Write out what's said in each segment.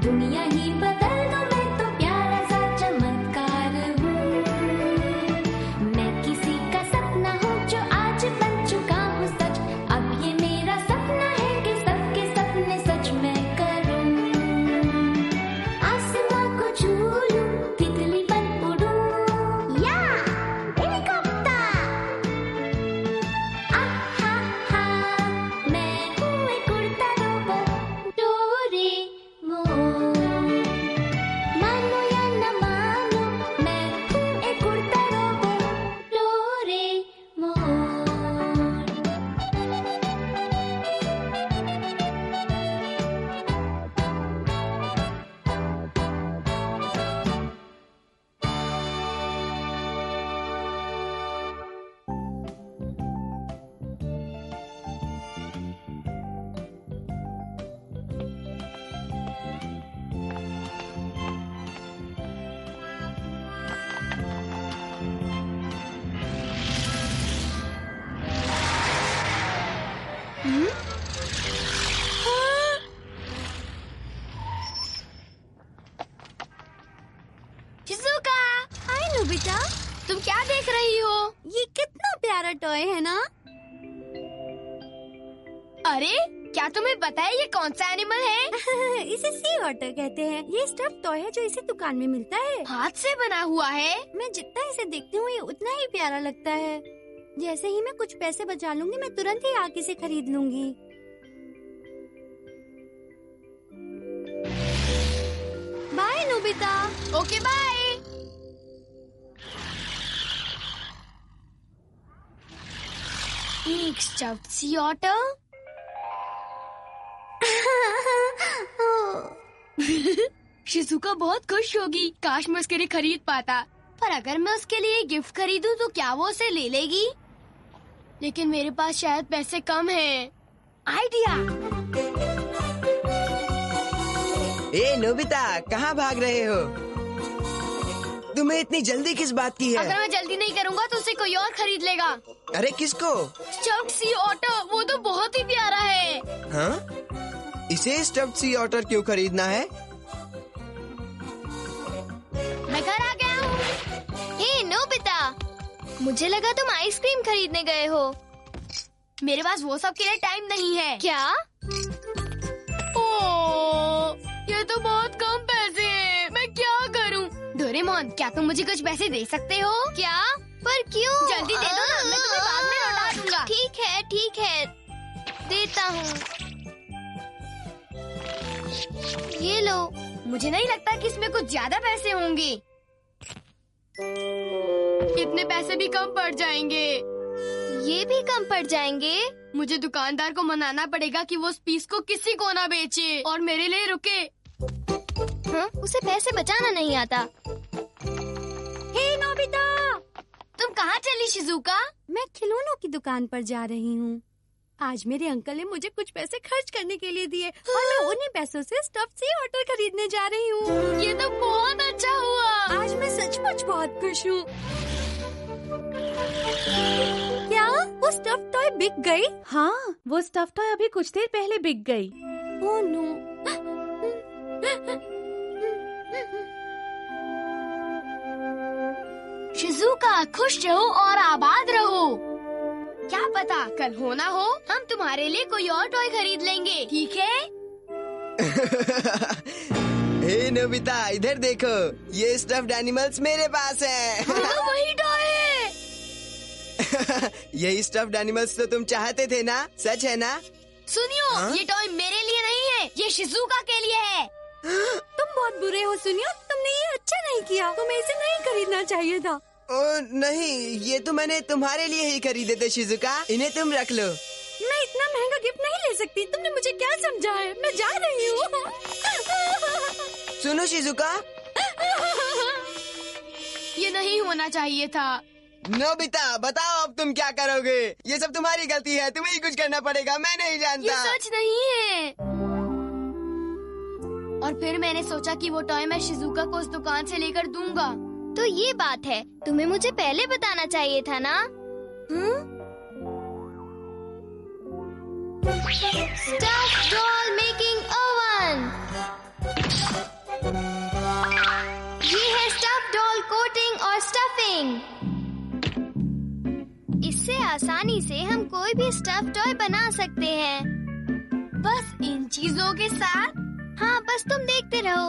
दुनिया ही बदल दो, मैं तो प्यारा सा चमत्कार हूँ। मैं किसी का सपना हूँ जो आज बन चुका हूँ सच। अब ये मेरा सपना है कि सबके सपने सच मैं करूँ। आसमां को छू लूं, तितली बन उड़ूं, या हेलीकॉप्टर। आहा हा, मैं हूँ एक उड़ता रोबोट, डोरेमोन। मानो या न मानो, मैं हूँ एक उड़ता रोबोट, डोरेमोन। शिज़ुका, हाय नोबिता, तुम क्या देख रही हो? ये कितना प्यारा टॉय है ना। अरे, क्या तुम्हें पता है ये कौन सा एनिमल है? इसे सी ऑटर कहते हैं। ये स्टफ टॉय है जो इसे दुकान में मिलता है। हाथ से बना हुआ है? मैं जितना इसे देखती हूँ ये उतना ही प्यारा लगता है। जैसे ही मैं कुछ पैसे बचा लूंगी मैं तुरंत ही आके इसे खरीद लूंगी। Bye Nobita. Okay bye. एक स्टफ्ड सी ऑटर। शिज़ुका बहुत खुश होगी। काश मैं उसके लिए खरीद पाता। पर अगर मैं उसके लिए गिफ्ट खरीदूं तो क्या वो उसे ले लेगी? लेकिन मेरे पास शायद पैसे कम हैं। आइडिया। ए नोबिता, कहाँ भाग रहे हो? तुम्हें इतनी जल्दी किस बात की है? अगर मैं जल्दी नहीं करूँगा तो उसे कोई और खरीद लेगा। अरे किसको? स्टफ्ड सी ऑटर, वो तो बहुत ही प्यारा है। हाँ? इसे स्टफ्ड सी ऑटर क्यों खरीदना है? मैं घर आ गया हूँ। हे नोबिता, मुझे लगा तुम आइसक्रीम खरीदने गए हो। मेरे पास वो सब के लिए टाइम नहीं है। क्या? ओह, ये तो बहुत कम पैसे हैं। मैं क्या करूँ? डोरेमोन, क्या तुम मुझे कुछ पैसे दे सकते हो? क्या? पर क्यों? जल्दी दे दो ना, मैं तुम्हें बाद में लौटा दूंगा। ठीक है, देता हूँ। ये लो। मुझे नहीं लगता कि इसमें कुछ ज्यादा पैसे होंगे। इतने पैसे भी कम पड़ जाएंगे। ये भी कम पड़ जाएंगे। मुझे दुकानदार को मनाना पड़ेगा कि वो उस पीस को किसी को ना बेचे और मेरे लिए रुके। हाँ? उसे पैसे बचाना नहीं आता। हे नोबिता, तुम कहाँ चली शिज़ुका? मैं खिलौनों की दुकान पर जा रही हूँ। आज मेरे अंकल ने मुझे कुछ पैसे खर्च करने के लिए दिए और मैं उन्हीं पैसों से स्टफ सी ऑटर खरीदने जा रही हूँ। ये तो बहुत अच्छा हुआ। आज मैं सचमुच बहुत खुश हूँ। क्या वो स्टफ टॉय बिक गई? हाँ, वो स्टफ टॉय अभी कुछ देर पहले बिक गई। Oh no. शिज़ुका, खुश रहो और आबाद रहो। क्या पता कल हो ना हो, हम तुम्हारे लिए कोई और टॉय खरीद लेंगे, ठीक है? हे नोबिता, इधर देखो, ये स्टफ्ड एनिमल्स मेरे पास हैं। तो वही टॉय है। यही स्टफ्ड एनिमल्स तो तुम चाहते थे ना? सच है ना? सुनियो, हाँ? ये टॉय मेरे लिए नहीं है, ये शिज़ुका के लिए है। तुम बहुत बुरे हो सुनियो, तुमने ये अच्छा नहीं किया। तुम्हें इसे नहीं खरीदना चाहिए था। ओ नहीं, ये तो मैंने तुम्हारे लिए ही खरीदे थे शिज़ुका। इन्हें तुम रख लो। मैं इतना महंगा गिफ्ट नहीं ले सकती। तुमने मुझे क्या समझा है? मैं जा रही हूँ। सुनो शिज़ुका, ये नहीं होना चाहिए था। नोबिता बताओ अब तुम क्या करोगे? ये सब तुम्हारी गलती है, तुम्हें ही कुछ करना पड़ेगा, मैं नहीं ये जानता। सच नहीं है। और फिर मैंने सोचा कि वो टॉय मैं शिज़ुका को उस दुकान से लेकर दूंगा। तो ये बात है, तुम्हें मुझे पहले बताना चाहिए था ना? Stuffed doll making oven. आसानी से हम कोई भी स्टफ टॉय बना सकते हैं। बस इन चीजों के साथ। हाँ, बस तुम देखते रहो।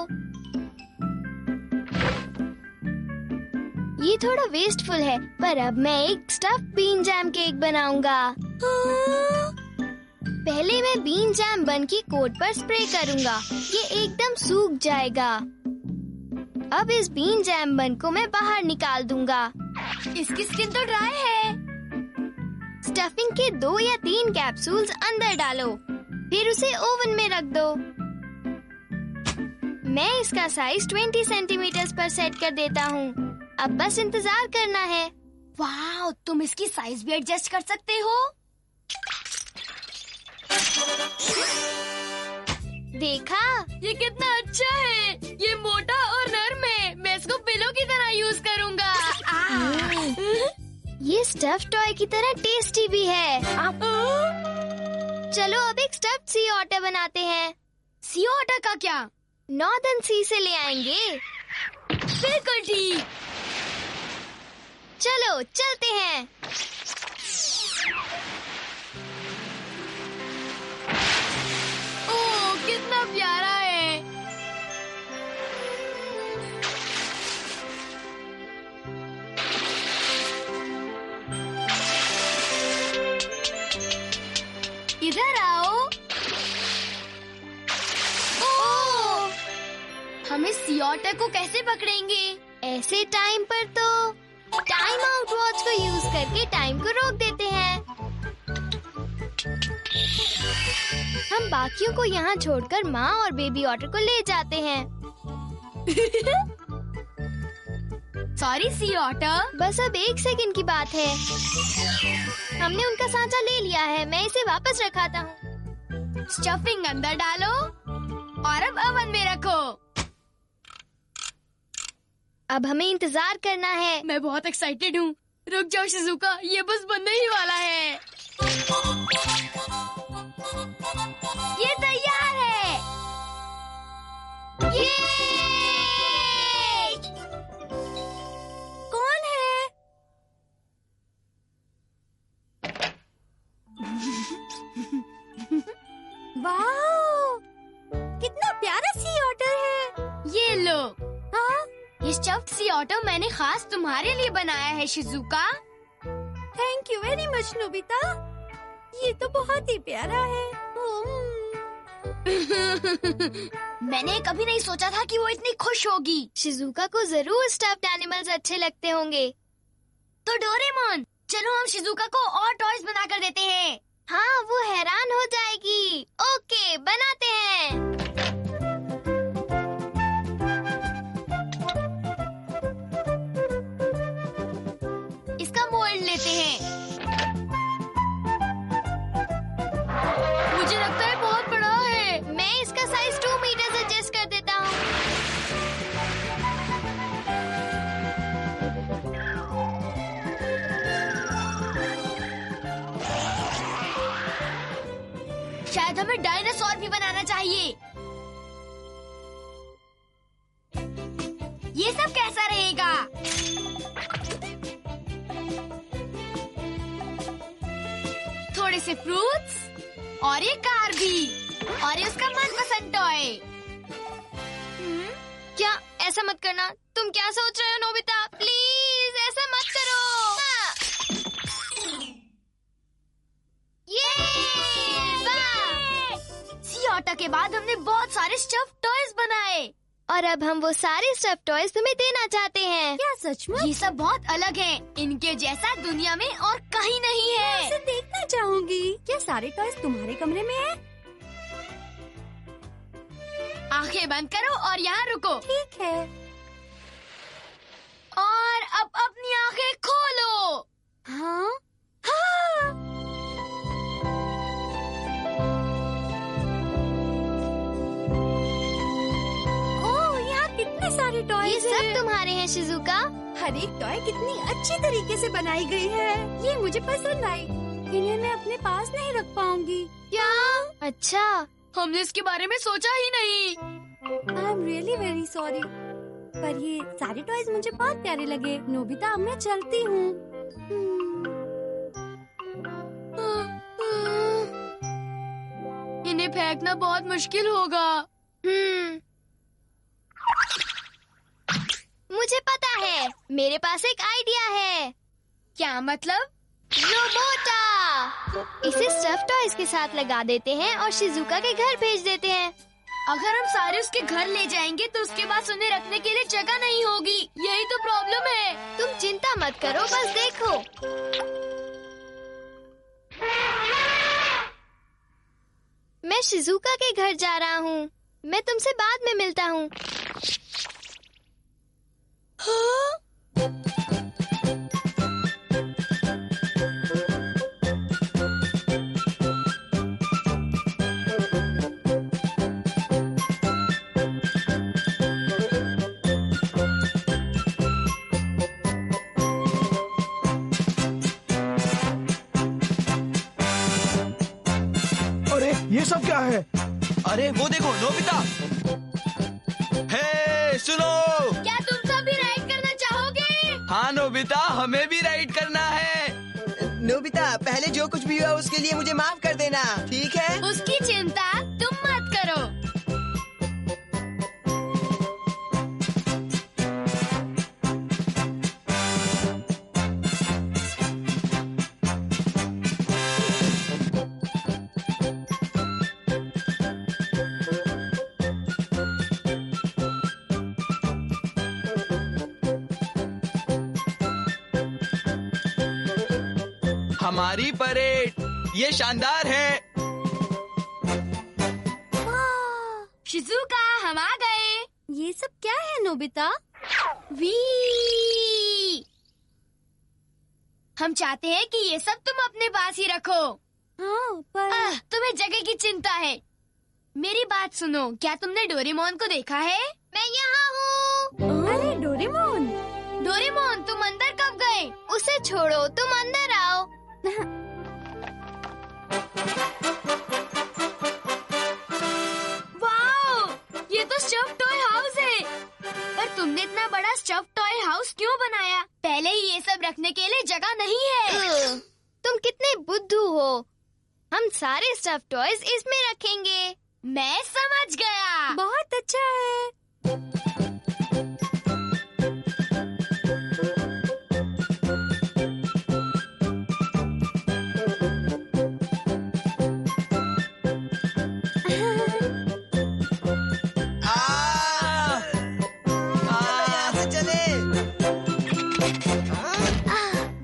ये थोड़ा वेस्टफुल है, पर अब मैं एक स्टफ बीन जैम केक बनाऊंगा। पहले मैं बीन जैम बन की कोट पर स्प्रे करूंगा। ये एकदम सूख जाएगा। अब इस बीन जैम बन को मैं बाहर निकाल दूंगा। इसकी स्किन तो ड्राई है। स्टफिंग के 2 या 3 कैप्सूल्स अंदर डालो, फिर उसे ओवन में रख दो। मैं इसका साइज 20 सेंटीमीटर पर सेट कर देता हूँ। अब बस इंतजार करना है। वाह, तुम इसकी साइज भी एडजस्ट कर सकते हो। देखा, ये कितना अच्छा है। ये मोटा और नरम है। मैं इसको पिलो की तरह यूज करूँगा। ये स्टफ टॉय की तरह टेस्टी भी है। चलो अब एक स्टफ्ड सी ऑटर बनाते हैं। सी ऑटर का क्या? नॉर्दर्न सी से ले आएंगे। बिल्कुल ठीक। चलो चलते हैं। ओह, कितना प्यारा है। इधर आओ। ओह, हम इस सी ऑटर को कैसे पकड़ेंगे? ऐसे टाइम पर तो टाइम आउट वॉच को यूज करके टाइम को रोक देते हैं। हम बाकियों को यहाँ छोड़कर माँ और बेबी ऑटर को ले जाते हैं। सॉरी सी ऑटर, बस अब 1 सेकंड की बात है। हमने उनका सांचा ले लिया है। मैं इसे वापस रखाता हूँ। स्टफिंग अंदर डालो और अब ओवन में रखो। अब हमें इंतजार करना है। मैं बहुत एक्साइटेड हूँ। रुक जाओ शिजुका, ये बस बनने ही वाला है। ये तैयार है। ये कौन है? वाह, कितना प्यारा सी ऑटर है। ये लो। हाँ, ये स्टफ्ड सी ऑटर मैंने खास तुम्हारे लिए बनाया है Shizuka. Thank you very much Nobita. ये तो बहुत ही प्यारा है। मैंने कभी नहीं सोचा था कि वो इतनी खुश होगी। शिजुका को जरूर स्टफ्ड एनिमल्स अच्छे लगते होंगे। तो डोरेमोन, चलो हम शिजुका को और टॉयज बना कर देते हैं। हाँ, वो हैरान हो जाएगी। ओके, बनाते हैं। इसका मोल्ड लेते हैं। मुझे लगता है बहुत बड़ा है। मैं इसका साइज 2 मीटर एडजस्ट कर देता हूँ। शायद हमें डायनासोर भी बनाना चाहिए। ये सब कैसा रहेगा? थोड़े से फ्रूट्स और ये कार भी, और ये उसका मनपसंद टॉय। क्या? ऐसा मत करना। तुम क्या सोच रहे हो नोबिता? प्लीज ऐसा मत करो। ये सी ऑटर के बाद हमने बहुत सारे स्टफ टॉयज बनाए और अब हम वो सारे स्टफ टॉयज तुम्हें देना चाहते हैं। क्या सचमुच? ये सब बहुत अलग हैं। इनके जैसा दुनिया में और कहीं नहीं है। इसे देखना चाहूंगी। क्या सारे टॉयज तुम्हारे कमरे में है? आंखें बंद करो और यहाँ रुको। ठीक है। और अब अपनी आंखें खोलो। हाँ, हाँ। ओह, यहाँ कितने सारे ये टॉयज सब हैं। तुम्हारे हैं शिजुका। हर एक टॉय कितनी अच्छी तरीके से बनाई गई है। ये मुझे पसंद आई। इन्हें मैं अपने पास नहीं रख पाऊंगी। क्या? अच्छा, हमने इसके बारे में सोचा ही नहीं। I am really very sorry. पर ये सारे टॉयज मुझे बहुत प्यारे लगे। नोबिता, अब मैं चलती हूँ। ये फेंकना बहुत मुश्किल होगा। मुझे पता है, मेरे पास एक आइडिया है। क्या मतलब? रोबोटा। इसे स्टफ टॉयज के साथ लगा देते हैं और शिजुका के घर भेज देते हैं। अगर हम सारे उसके घर ले जाएंगे तो उसके पास उन्हें रखने के लिए जगह नहीं होगी। यही तो प्रॉब्लम है। तुम चिंता मत करो, बस देखो। मैं शिजुका के घर जा रहा हूँ। मैं तुमसे बाद में मिलता हूँ। अरे ये सब क्या है? अरे वो देखो, नोबिता। हे सुनो। क्या तुम सब भी राइड करना चाहोगे? हाँ नोबिता, हमें भी राइड करना है। नोबिता, पहले जो कुछ भी हुआ उसके लिए मुझे माफ कर देना, ठीक है? उसकी चिंता तुम मत करो। हमारी परेड ये शानदार है। शिजुका, हम आ गए। ये सब क्या है नोबिता? वी। हम चाहते हैं कि ये सब तुम अपने पास ही रखो। हाँ, पर तुम्हें जगह की चिंता है। मेरी बात सुनो, क्या तुमने डोरेमोन को देखा है? मैं यहाँ हूँ। अरे डोरेमोन! डोरेमोन, तुम अंदर कब गए? उसे छोड़ो, तुम अंदर आओ। वाओ, ये तो स्टफ टॉय हाउस है। पर तुमने इतना बड़ा स्टफ टॉय हाउस क्यों बनाया? पहले ही ये सब रखने के लिए जगह नहीं है। तुम कितने बुद्धू हो। हम सारे स्टफ टॉयज इसमें रखेंगे। मैं समझ गया। बहुत अच्छा है।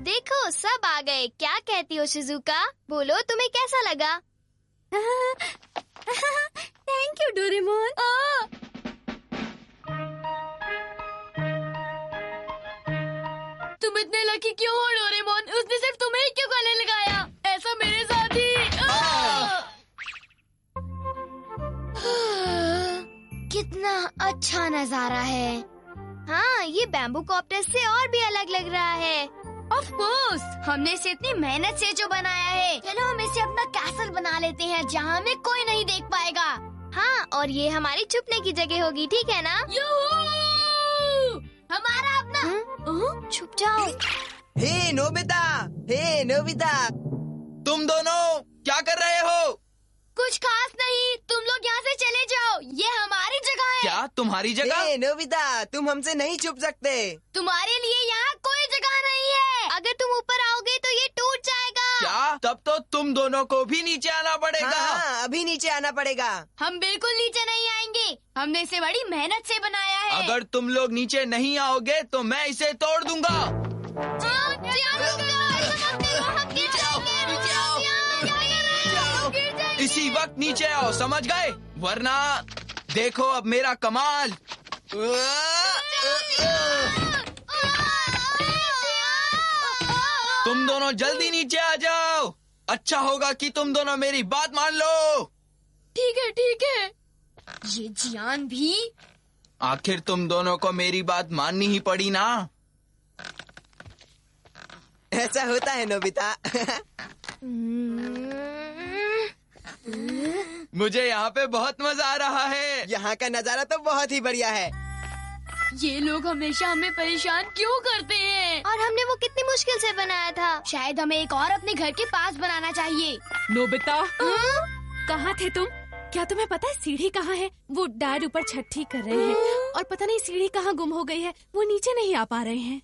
देखो, सब आ गए। क्या कहती हो शिजुका? बोलो, तुम्हें कैसा लगा? Thank you Doraemon. तुम इतने लकी क्यों हो डोरेमोन? उसने सिर्फ तुम्हें ही क्यों गले लगाया? ऐसा मेरे साथ ही। कितना अच्छा नजारा है। हाँ, ये बैम्बू कॉप्टर से और भी अलग लग रहा है। ऑफ कोर्स, हमने इसे इतनी मेहनत से जो बनाया है। चलो हम इसे अपना कैसल बना लेते हैं जहाँ हमें कोई नहीं देख पाएगा। हाँ, और ये हमारी छुपने की जगह होगी, ठीक है ना? यूहू! हमारा अपना। छुप जाओ। हे नोबिता, हे नोबिता। तुम दोनों क्या कर रहे हो? कुछ खास नहीं, तुम लोग यहाँ से चले जाओ। ये हमारी जगह है। क्या तुम्हारी जगह? हे नोबिता, तुम हमसे नहीं छुप सकते। तुम्हारे लिए यहाँ कोई जगह नहीं है। अगर तुम ऊपर आओगे तो ये टूट जाएगा। क्या? तब तो तुम दोनों को भी नीचे आना पड़ेगा। हाँ, अभी नीचे आना पड़ेगा। हम बिल्कुल नीचे नहीं आएंगे। हमने इसे बड़ी मेहनत से बनाया है। अगर तुम लोग नीचे नहीं आओगे तो मैं इसे तोड़ दूंगा। इसी वक्त नीचे आओ, समझ गए? वरना देखो अब मेरा कमाल। तुम दोनों जल्दी नीचे आ जाओ। अच्छा होगा कि तुम दोनों मेरी बात मान लो। ठीक है, ठीक है। ये जियान भी। आखिर तुम दोनों को मेरी बात माननी ही पड़ी ना। ऐसा होता है नोबिता। मुझे यहाँ पे बहुत मजा आ रहा है। यहाँ का नजारा तो बहुत ही बढ़िया है। ये लोग हमेशा हमें परेशान क्यों करते हैं? और हमने वो कितनी मुश्किल से बनाया था। शायद हमें एक और अपने घर के पास बनाना चाहिए। नोबिता, कहाँ थे तुम? क्या तुम्हें पता है सीढ़ी कहाँ है? वो डैड ऊपर छत ठीक कर रहे हैं और पता नहीं सीढ़ी कहाँ गुम हो गई है। वो नीचे नहीं आ पा रहे हैं।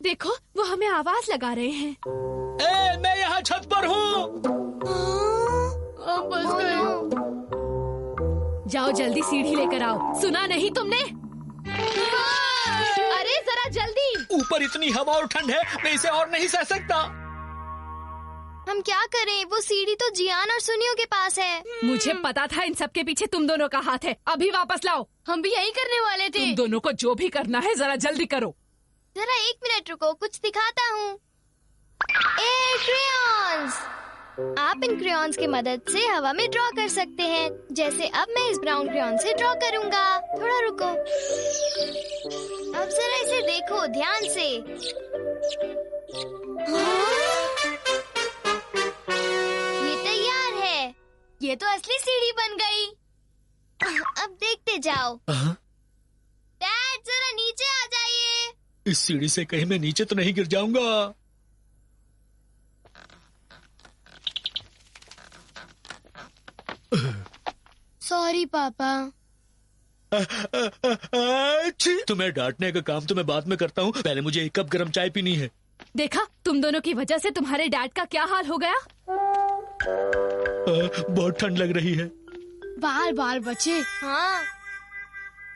देखो वो हमें आवाज लगा रहे हैं। मैं यहाँ छत पर हूँ। बस गए। जाओ जल्दी सीढ़ी लेकर आओ। सुना नहीं तुमने? अरे जरा जल्दी। ऊपर इतनी हवा और ठंड है, मैं इसे और नहीं सह सकता। हम क्या करें? वो सीढ़ी तो जियान और सुनियो के पास है। मुझे पता था इन सब के पीछे तुम दोनों का हाथ है। अभी वापस लाओ। हम भी यही करने वाले थे। तुम दोनों को जो भी करना है जरा जल्दी करो। जरा 1 मिनट रुको, कुछ दिखाता हूँ। Air crayons. आप इन क्रेयॉन्स की मदद से हवा में ड्रॉ कर सकते हैं। जैसे अब मैं इस ब्राउन क्रेयॉन से ड्रॉ करूँगा। थोड़ा रुको। अब जरा इसे देखो ध्यान से। ये तैयार है। ये तो असली सीढ़ी बन गई। अब देखते जाओ। डैड जरा नीचे आ जाइए। इस सीढ़ी से कहीं मैं नीचे तो नहीं गिर जाऊंगा। सॉरी पापा। तुम्हें डांटने का काम तो मैं बाद में करता हूँ, पहले मुझे 1 कप गर्म चाय पीनी है। देखा तुम दोनों की वजह से तुम्हारे डैड का क्या हाल हो गया। बहुत ठंड लग रही है। बाल बाल बचे। हाँ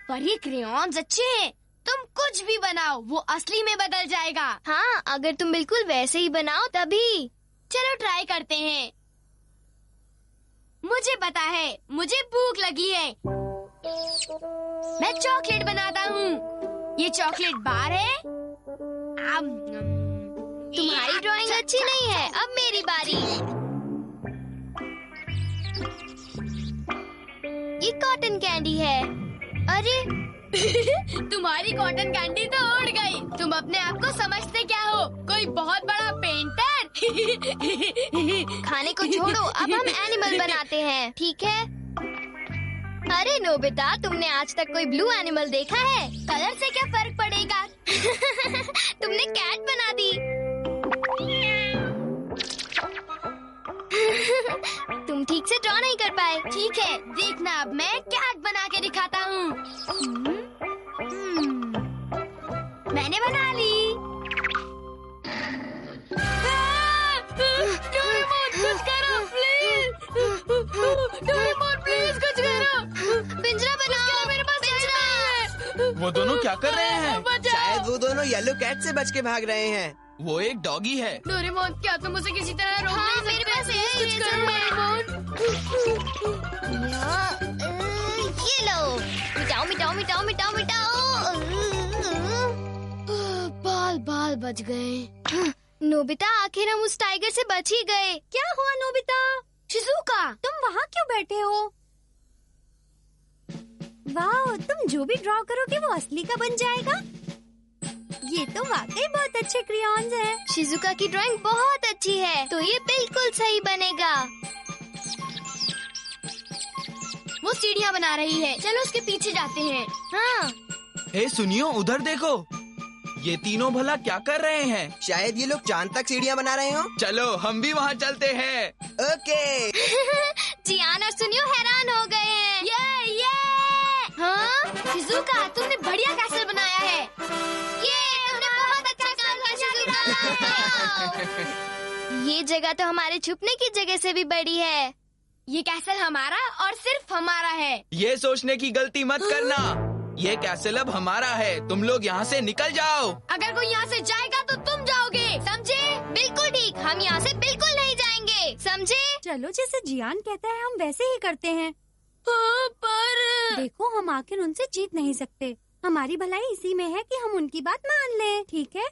पर ये क्रेयॉन्स अच्छे हैं। तुम कुछ भी बनाओ वो असली में बदल जाएगा। हाँ अगर तुम बिल्कुल वैसे ही बनाओ तभी। चलो ट्राई करते हैं। मुझे पता है, मुझे भूख लगी है। मैं चॉकलेट बनाता हूँ। ये चॉकलेट बार है। तुम्हारी ड्राइंग अच्छी नहीं है। अब मेरी बारी। ये कॉटन कैंडी है। अरे तुम्हारी कॉटन कैंडी तो उड़ गई। तुम अपने आप को समझते क्या हो? कोई बहुत बड़ा पेंटर? खाने को छोड़ो, अब हम एनिमल बनाते हैं, ठीक है? अरे नोबिता, तुमने आज तक कोई ब्लू एनिमल देखा है? कलर से क्या फर्क पड़ेगा? तुमने कैट बना दी। तुम ठीक से ड्रॉ नहीं कर पाए। ठीक है, देखना अब मैं कैट बना के दिखाता हूँ। मैंने बना ली। डोरेमोन कुछ करो प्लीज। डोरेमोन प्लीज कुछ करो। पिंजरा बनाओ। मेरे पास पिंजरा है। वो दोनों क्या कर रहे हैं? शायद वो दोनों येलो कैट से बच के भाग रहे हैं। वो एक डॉगी है। डोरेमोन क्या तुम उसे किसी तरह रोक नहीं सकते? मेरे पास है, कुछ करो डोरेमोन। ये लो, मिटाओ मिटाओ मिटाओ मिटाओ मिटाओ। बाल बाल बच गए। नोबिता आखिर हम उस टाइगर से बच ही गए। क्या हुआ नोबिता? शिजुका तुम वहाँ क्यों बैठे हो? वाह, तुम जो भी ड्रॉ करोगे वो असली का बन जाएगा। ये तो वाकई बहुत अच्छे क्रेयॉन्स हैं। शिजुका की ड्राइंग बहुत अच्छी है, तो ये बिल्कुल सही बनेगा। वो सीढ़ियाँ बना रही है। चलो उसके पीछे जाते हैं। हाँ हे सुनियो, उधर देखो। ये तीनों भला क्या कर रहे हैं? शायद ये लोग चांद तक सीढ़ियाँ बना रहे हो। चलो हम भी वहाँ चलते हैं। ओके। जियान और सुनियो हैरान हो गए हैं। ये हाँ शिजुका, तुमने बढ़िया कैसल बनाया है। ये तुमने बहुत अच्छा काम किया शिजुका। ये जगह तो हमारे छुपने की जगह से भी बड़ी है। ये कैसल हमारा और सिर्फ हमारा है। ये सोचने की गलती मत करना। ये कैसल अब हमारा है। तुम लोग यहाँ से निकल जाओ। अगर कोई यहाँ से जाएगा तो तुम जाओगे, समझे? बिल्कुल ठीक, हम यहाँ से बिल्कुल नहीं जाएंगे, समझे? चलो जैसे जियान कहता है हम वैसे ही करते हैं। पर देखो हम आखिर उनसे जीत नहीं सकते। हमारी भलाई इसी में है कि हम उनकी बात मान लें, ठीक है?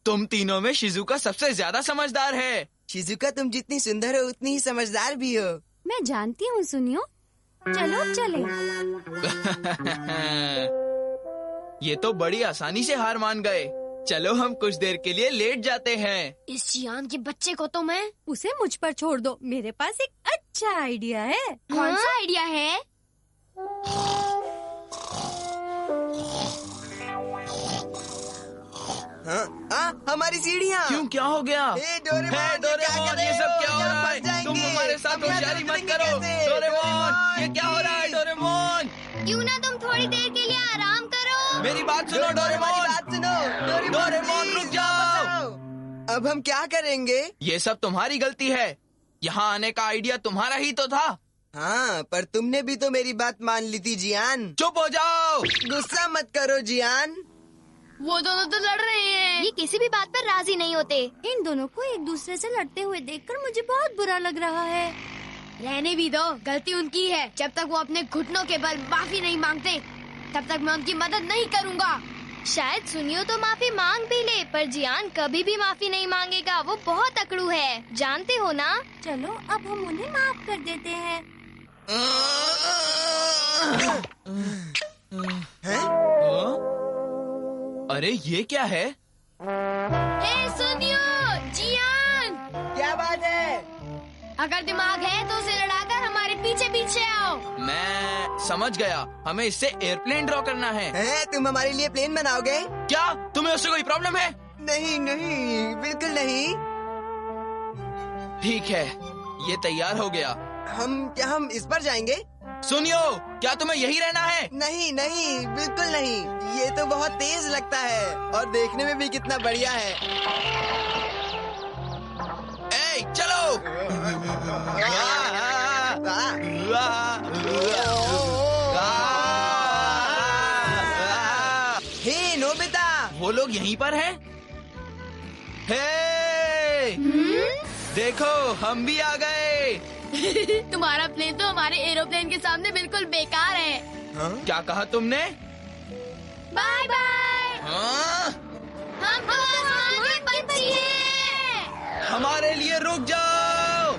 तुम तीनों में शिजुका सबसे ज्यादा समझदार है। शिजुका, तुम जितनी सुंदर हो उतनी ही समझदार भी हो। मैं जानती हूँ सुनियो। चलो अब चले। ये तो बड़ी आसानी से हार मान गए। चलो हम कुछ देर के लिए लेट जाते हैं। इस जियान के बच्चे को तो मैं। उसे मुझ पर छोड़ दो, मेरे पास एक अच्छा आइडिया है। कौन सा आइडिया है? हमारी सीढ़ियाँ। क्यों, क्या हो गया? हे डोरेमोन, हे डोरेमोन, ये सब क्या हो रहा है? तुम हमारे साथ होशियारी मत करो। डोरेमोन, ये क्या हो रहा है? डोरेमोन, क्यों ना तुम थोड़ी देर के लिए आराम करो। मेरी बात सुनो। डोरेमोन, बात सुनो। डोरेमोन, रुक जाओ। अब हम क्या करेंगे? ये सब तुम्हारी गलती है। यहाँ आने का आइडिया तुम्हारा ही तो था। हाँ, पर तुमने भी तो मेरी बात मान ली थी जियान। चुप हो जाओ। गुस्सा मत करो जियान। वो दोनों तो लड़ रहे हैं। ये किसी भी बात पर राजी नहीं होते। इन दोनों को एक दूसरे से लड़ते हुए देखकर मुझे बहुत बुरा लग रहा है। रहने भी दो, गलती उनकी है। जब तक वो अपने घुटनों के बल माफी नहीं मांगते, तब तक मैं उनकी मदद नहीं करूँगा। शायद सुनियो तो माफी मांग भी ले, पर जियान कभी भी माफी नहीं मांगेगा। वो बहुत अकड़ू है, जानते हो ना। चलो अब हम उन्हें माफ कर देते हैं। अरे ये क्या है? ए सुनियो, जियान, क्या बात है? अगर दिमाग है तो उसे लड़ाकर हमारे पीछे पीछे आओ। मैं समझ गया, हमें इससे एयरप्लेन ड्रॉ करना है। तुम हमारे लिए प्लेन बनाओगे? क्या तुम्हें उससे कोई प्रॉब्लम है? नहीं नहीं, बिल्कुल नहीं। ठीक है, ये तैयार हो गया। हम इस पर जाएंगे? सुनियो, क्या तुम्हें यही रहना है? नहीं नहीं, बिल्कुल नहीं। ये तो बहुत तेज लगता है और देखने में भी कितना बढ़िया है। ए, चलो। हे नोबिता, वो लोग यहीं पर हैं? हे, देखो हम भी आ गए। तुम्हारा प्लेन तो हमारे एरोप्लेन के सामने बिल्कुल बेकार है। क्या कहा तुमने? Bye bye. हाँ? हम तो आसमान के पंछी हैं। हमारे लिए रुक जाओ।